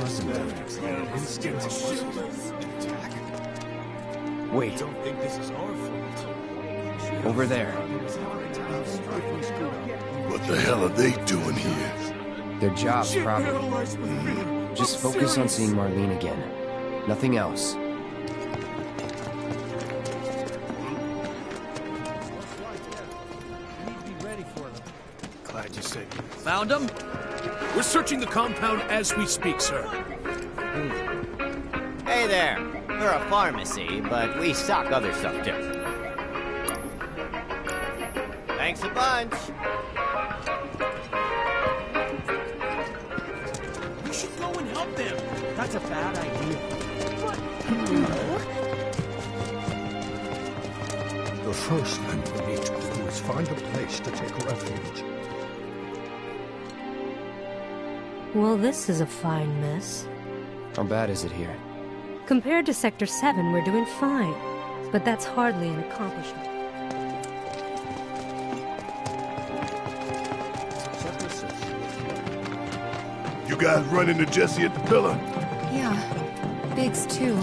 wasn't there? Wait. Don't think this is our fault. Over there. What the hell are they doing here? Their job's probably. Just focus on seeing Marlene again. Nothing else. Glad you saved me. Found him? We're searching the compound as we speak, sir. Hey there. We're a pharmacy, but we stock other stuff too. Thanks a bunch. We should go and help them. That's a bad idea. The first thing we need to do is find a place to take refuge. Well, this is a fine mess. How bad is it here? Compared to Sector 7, we're doing fine. But that's hardly an accomplishment. You guys run into Jesse at the pillar? Yeah, Biggs too.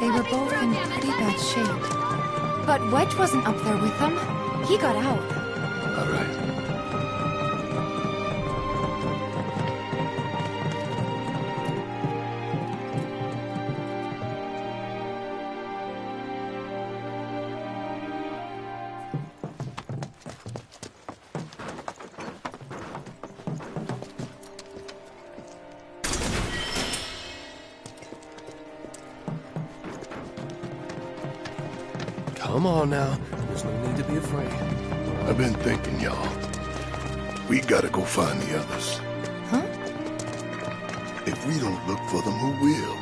They were both in pretty bad shape. But Wedge wasn't up there with them. He got out. All right. Come on now. There's no need to be afraid. I've been thinking, y'all. We gotta go find the others. Huh? If we don't look for them, who will?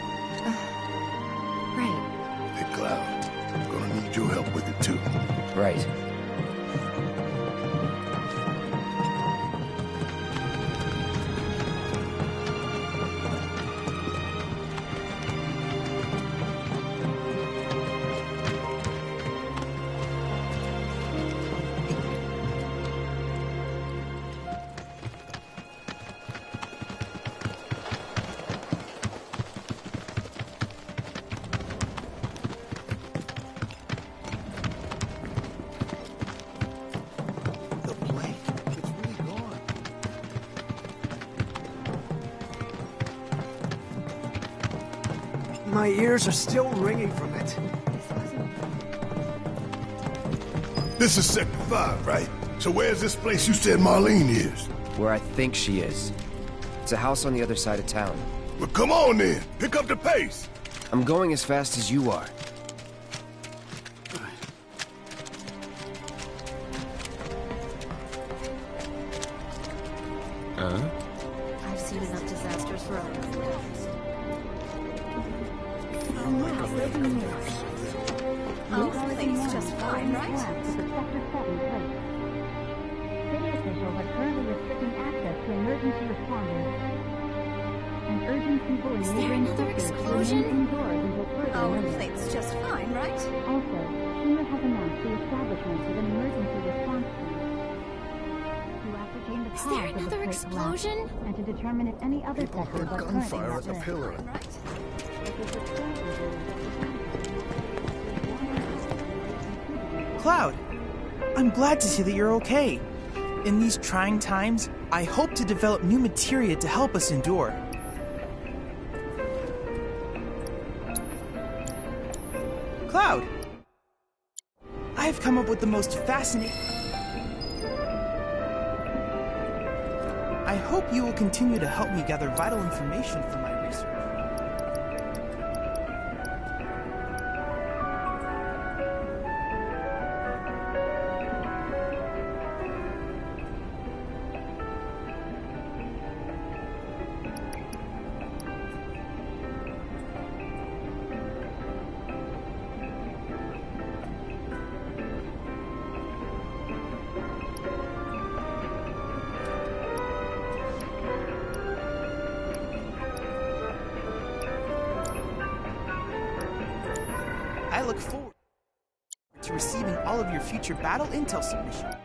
Right. Hey, Cloud, I'm gonna need your help with it, too. Right. My ears are still ringing from it. This is Sector 5, right? So where's this place you said Marlene is? Where I think she is. It's a house on the other side of town. Well, come on then. Pick up the pace. I'm going as fast as you are. I've seen enough disasters for others. Oh, everything's just fine, right? City officials are currently restricting access to emergency responders. And urging people in Is there neighboring another sectors to explosion? remain indoors until further Oh, notice. everything's just fine, right? Also, Schumer has announced the establishment of an emergency response team to ascertain the Is cause there of the another plate explosion? collapse and to determine if any other People sectors heard are currently gunfire at the risk. pillar. Right? Cloud, I'm glad to see that you're okay. In these trying times, I hope to develop new materia to help us endure. Cloud, I've come up with the most fascinating... I hope you will continue to help me gather vital information for my research. I look forward to receiving all of your future battle intel submissions.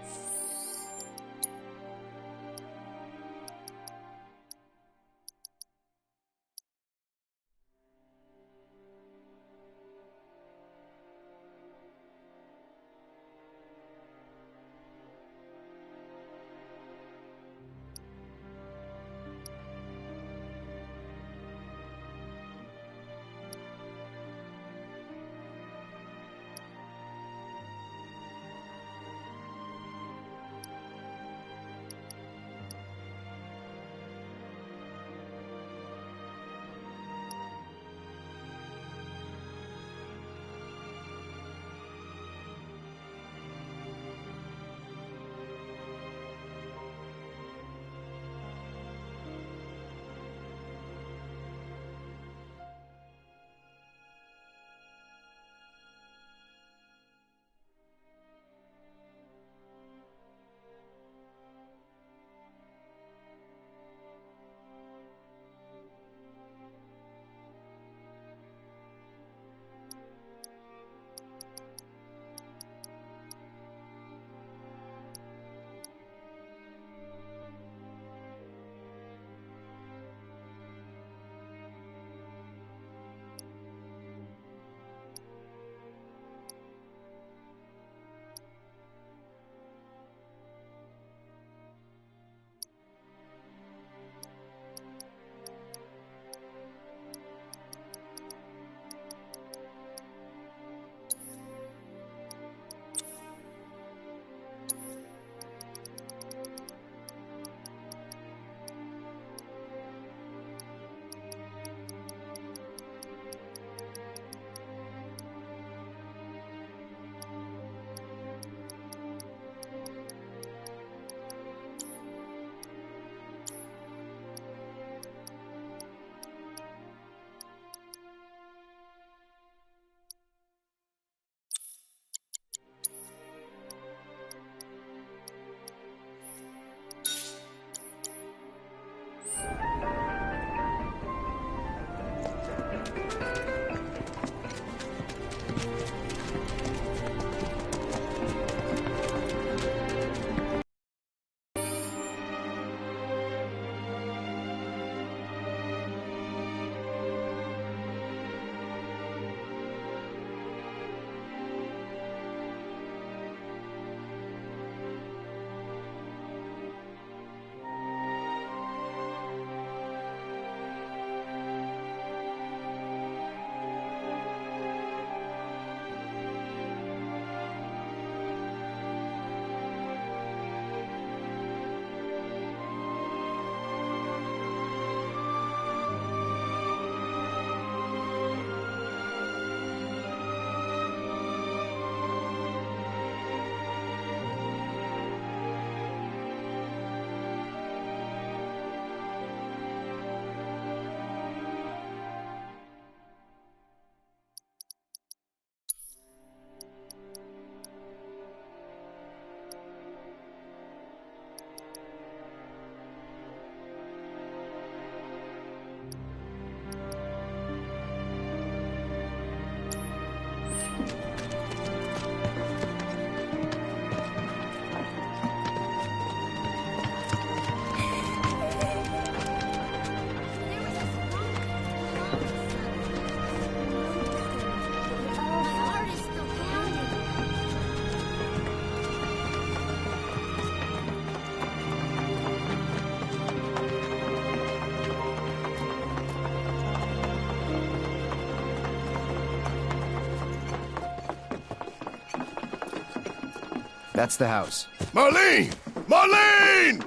That's the house. Marlene! Marlene!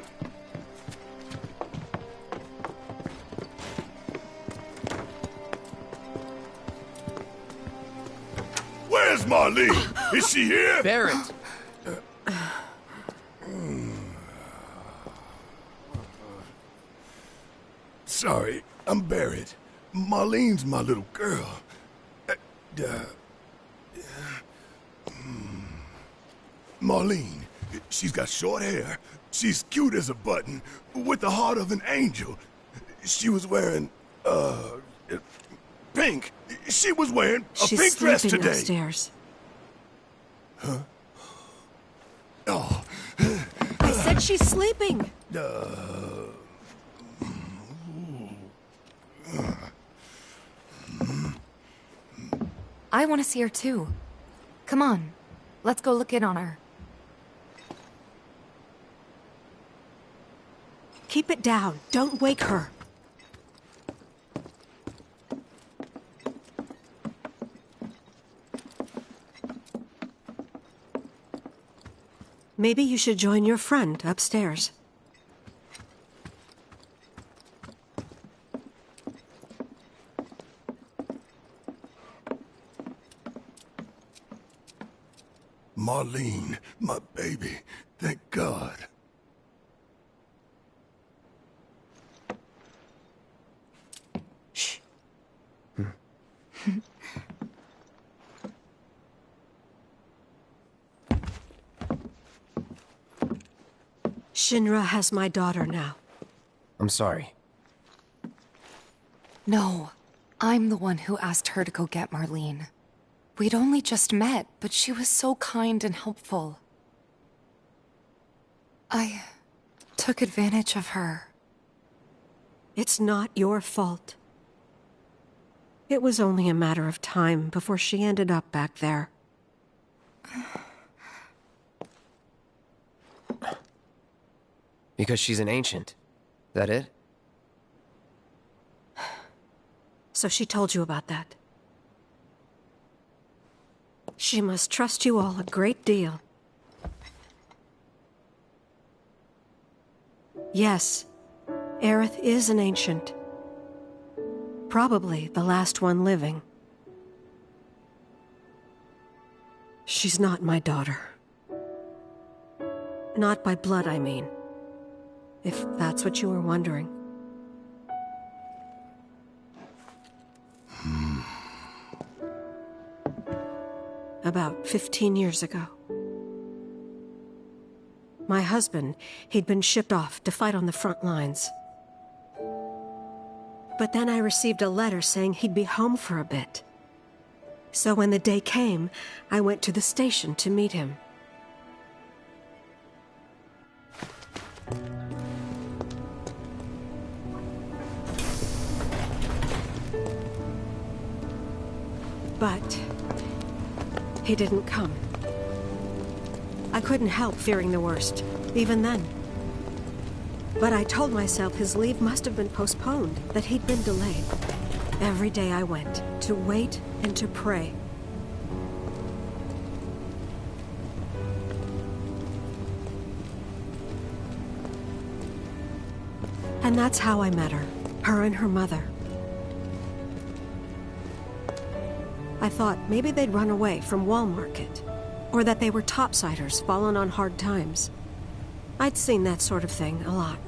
Where's Marlene? Is she here? Barrett! Sorry, I'm Barrett. Marlene's my little girl. Marlene, she's got short hair. She's cute as a button, with the heart of an angel. She was wearing, pink. She was wearing a pink dress today. She's sleeping upstairs. Huh? Oh. I said she's sleeping. I want to see her too. Come on, let's go look in on her. Keep it down. Don't wake her. Maybe you should join your friend upstairs. Marlene, my baby. Thank God. Shh. Shinra has my daughter now. I'm sorry. No, I'm the one who asked her to go get Marlene. We'd only just met, but she was so kind and helpful. I took advantage of her. It's not your fault. It was only a matter of time before she ended up back there. Because she's an ancient. That it? So she told you about that. She must trust you all a great deal. Yes, Aerith is an ancient. Probably the last one living. She's not my daughter. Not by blood, I mean. If that's what you were wondering. About 15 years ago. My husband, he'd been shipped off to fight on the front lines. But then I received a letter saying he'd be home for a bit. So when the day came, I went to the station to meet him. But he didn't come. I couldn't help fearing the worst, even then. But I told myself his leave must have been postponed, that he'd been delayed. Every day I went, to wait and to pray. And that's how I met her and her mother. I thought maybe they'd run away from Wall Market, or that they were topsiders fallen on hard times. I'd seen that sort of thing a lot.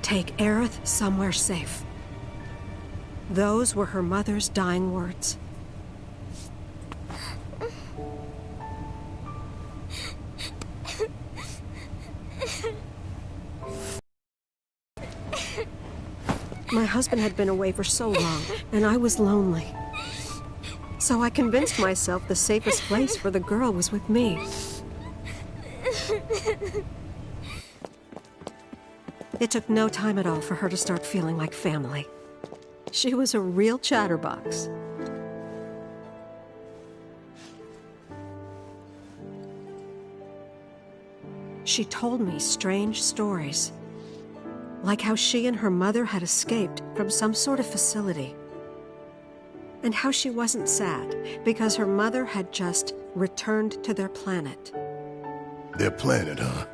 Take Aerith somewhere safe. Those were her mother's dying words. My husband had been away for so long, and I was lonely. So I convinced myself the safest place for the girl was with me. It took no time at all for her to start feeling like family. She was a real chatterbox. She told me strange stories. Like how she and her mother had escaped from some sort of facility. and how she wasn't sad because her mother had just returned to their planet. Their planet, huh?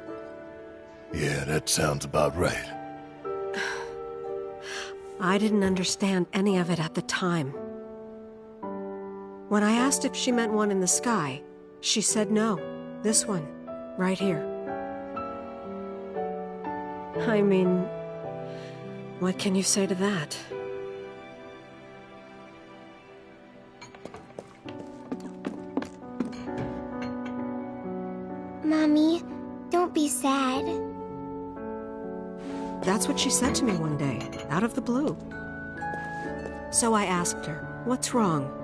Yeah, that sounds about right. I didn't understand any of it at the time. When I asked if she meant one in the sky, she said no. This one, right here. I mean, what can you say to that? Mommy, don't be sad. That's what she said to me one day, out of the blue. So I asked her, what's wrong?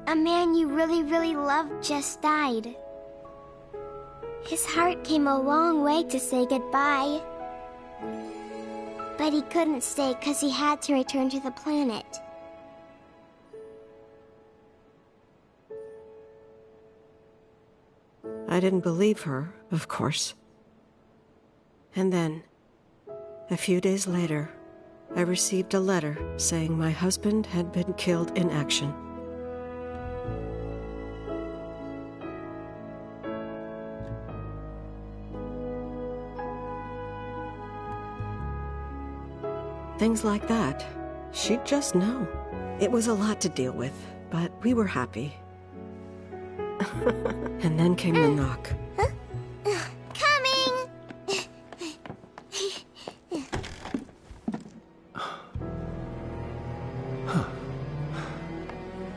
A man you really, really loved just died. His heart came a long way to say goodbye. But he couldn't stay because he had to return to the planet. I didn't believe her, of course. And then, a few days later, I received a letter saying my husband had been killed in action. Things like that, she'd just know. It was a lot to deal with, but we were happy. And then came the knock. Coming!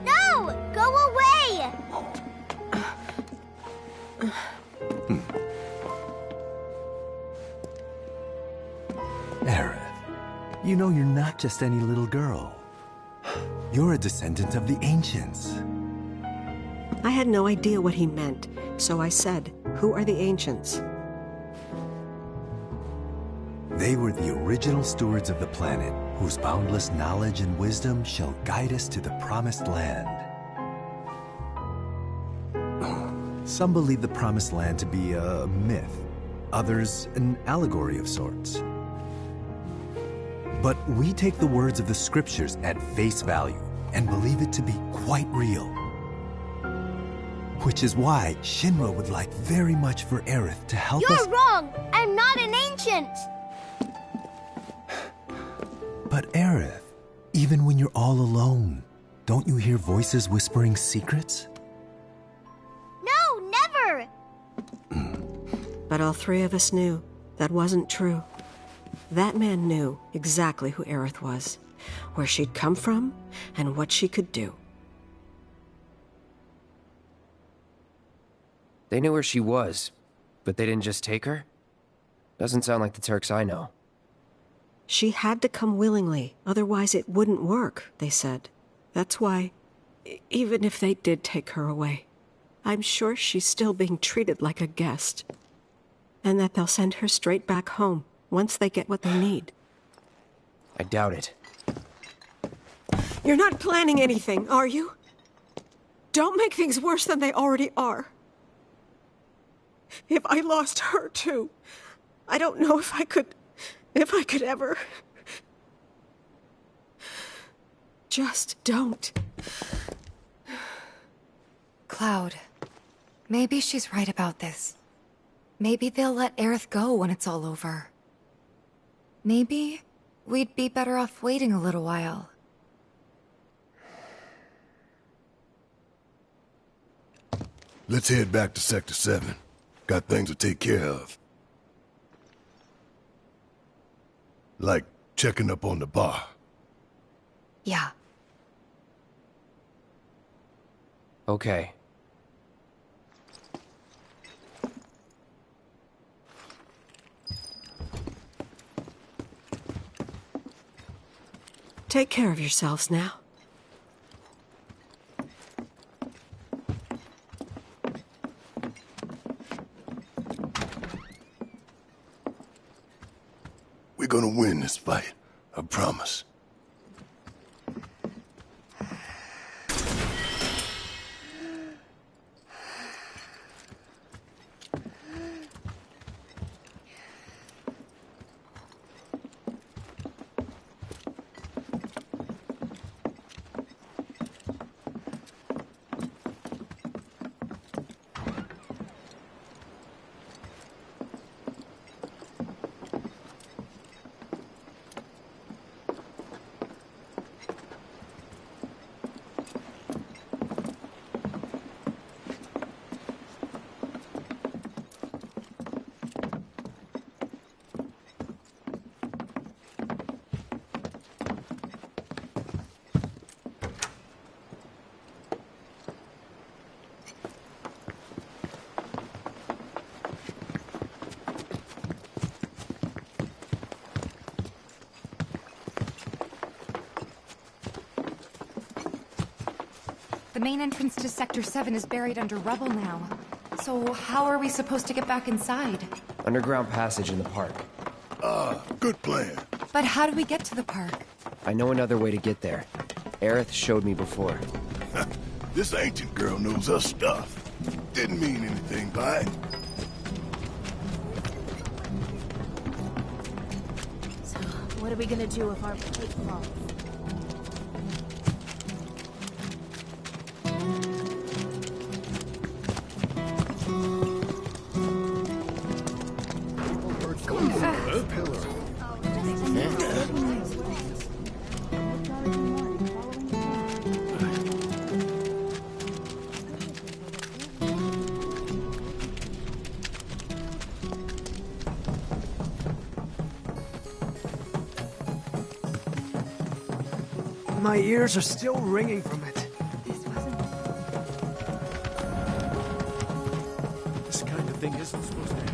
No! Go away! Aerith, you know you're not just any little girl. You're a descendant of the Ancients. I had no idea what he meant, so I said, "Who are the Ancients?" They were the original stewards of the planet, whose boundless knowledge and wisdom shall guide us to the Promised Land. Some believe the Promised Land to be a myth, others an allegory of sorts. But we take the words of the scriptures at face value and believe it to be quite real. Which is why Shinra would like very much for Aerith to help us— You're wrong! I'm not an ancient! But Aerith, even when you're all alone, don't you hear voices whispering secrets? No, never! But all three of us knew that wasn't true. That man knew exactly who Aerith was, where she'd come from, and what she could do. They knew where she was, but they didn't just take her? Doesn't sound like the Turks I know. She had to come willingly, otherwise it wouldn't work, they said. That's why, even if they did take her away, I'm sure she's still being treated like a guest. And that they'll send her straight back home once they get what they need. I doubt it. You're not planning anything, are you? Don't make things worse than they already are. If I lost her too, I don't know if I could ever. Just don't. Cloud, maybe she's right about this. Maybe they'll let Aerith go when it's all over. Maybe we'd be better off waiting a little while. Let's head back to Sector 7. Got things to take care of. Like checking up on the bar. Yeah. Okay. Take care of yourselves now. We're gonna win this fight, I promise. main entrance to Sector 7 is buried under rubble now. So how are we supposed to get back inside? Underground passage in the park. Good plan. But how do we get to the park? I know another way to get there. Aerith showed me before. This ancient girl knows her stuff. Didn't mean anything by it. So, what are we gonna do if our plate falls? My ears are still ringing from it. This kind of thing isn't supposed to happen.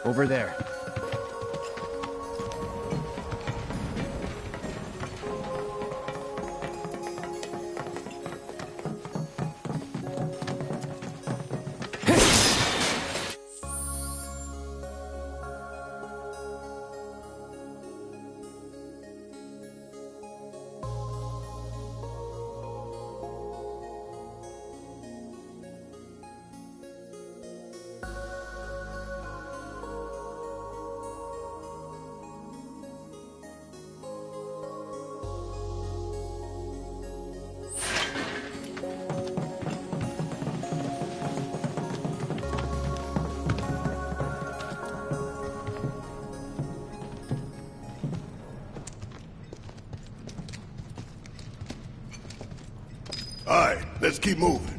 Over there. Alright, let's keep moving.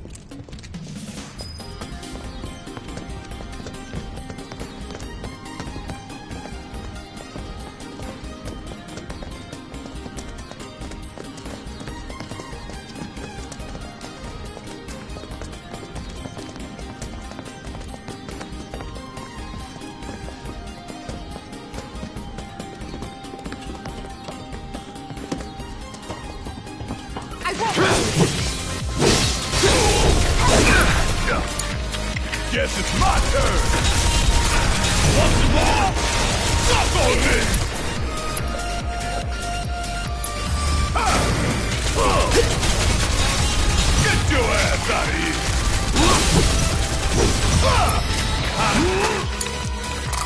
Guess it's my turn! Want some more? Suck on me! Get your ass out of here!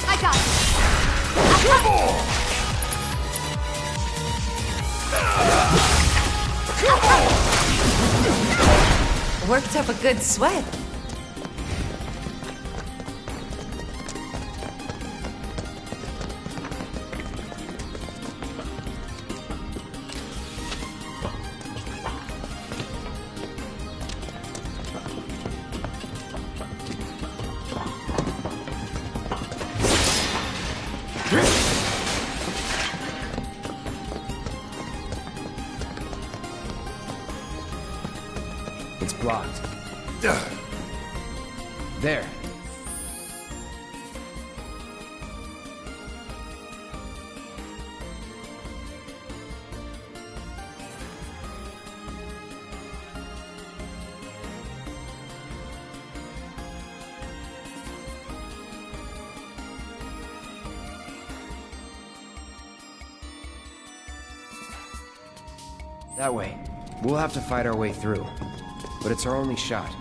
I got it! Come on! Come on! Worked up a good sweat. It's blocked. There. That way. We'll have to fight our way through. But it's our only shot.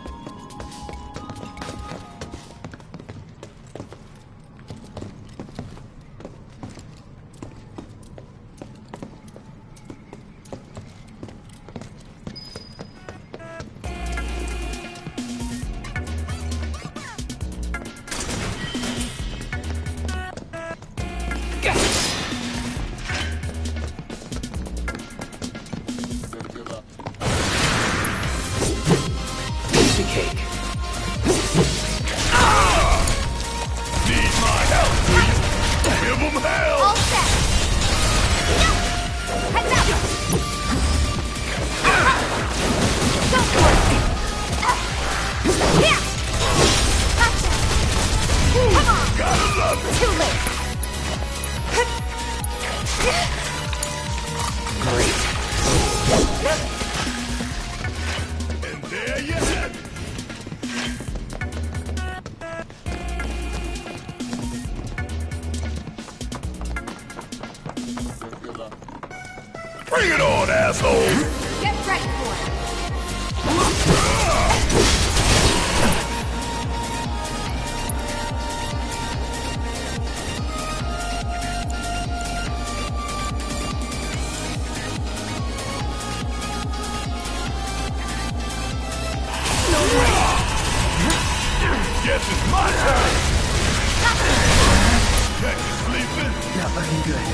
Not looking good.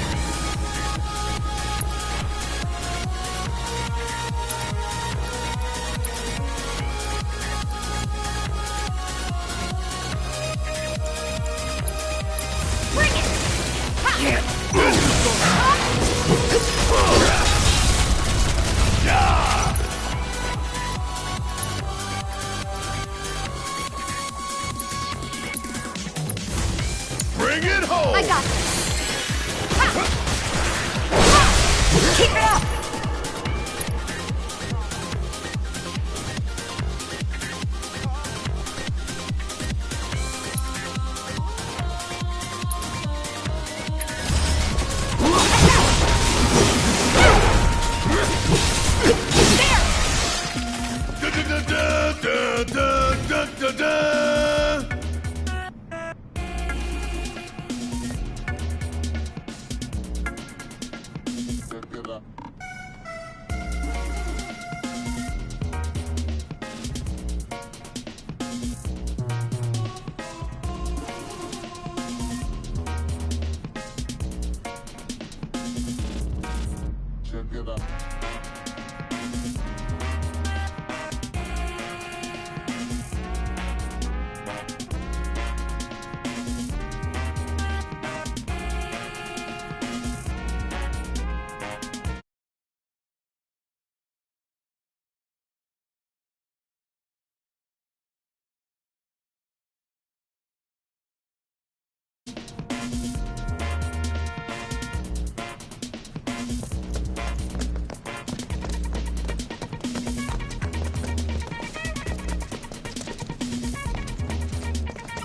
Bring it home! I got this. Ha! Ha! Keep it up!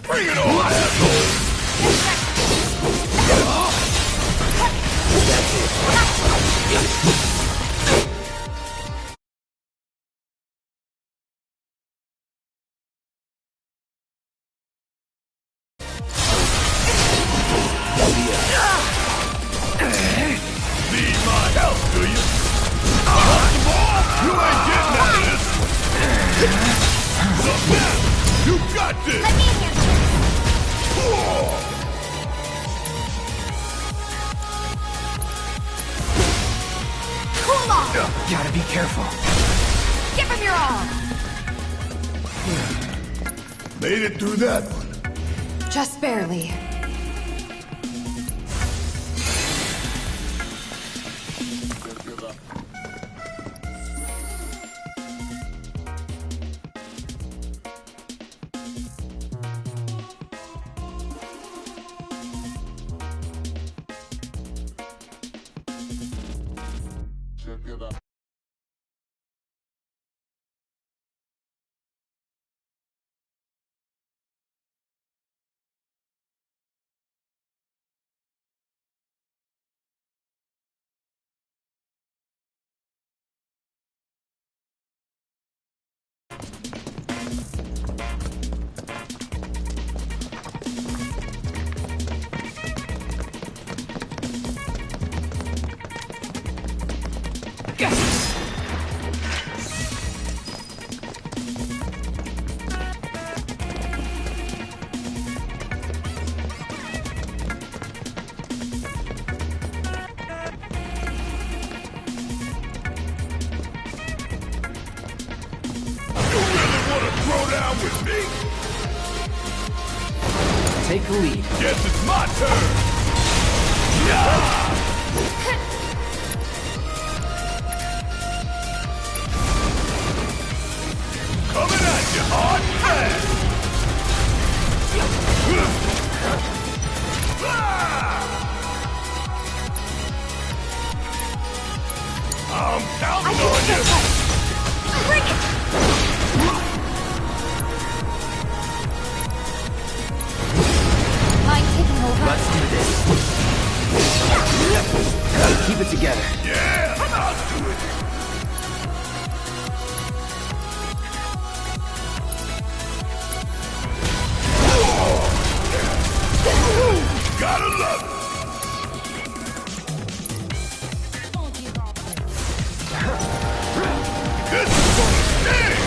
Bring it on, asshole! Need my help, do you? You ain't getting out of this! So now, you got this! Let me handle it! Cool off! Gotta be careful. Give him your all! Made it through that one. Just barely. With me? Take the lead. Guess it's my turn! Yeah! Coming at you hard and fast! I'm counting on you! Bring it! Let's do this. Gotta keep it together. Yeah, I'll do it. Gotta love it. This is gonna sting.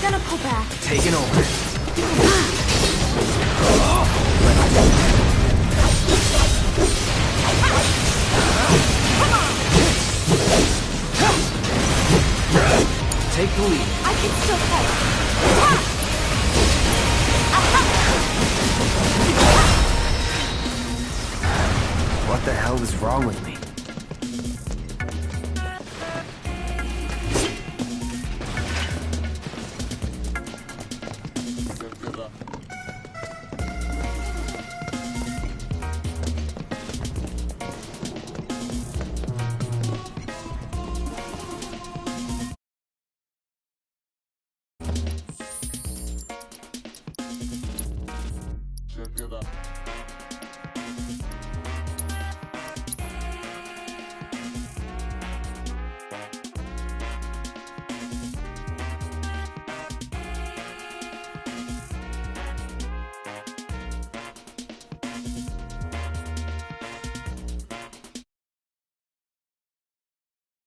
Gonna pull back. Taking over. Take the lead. I can still fight. What the hell is wrong with me?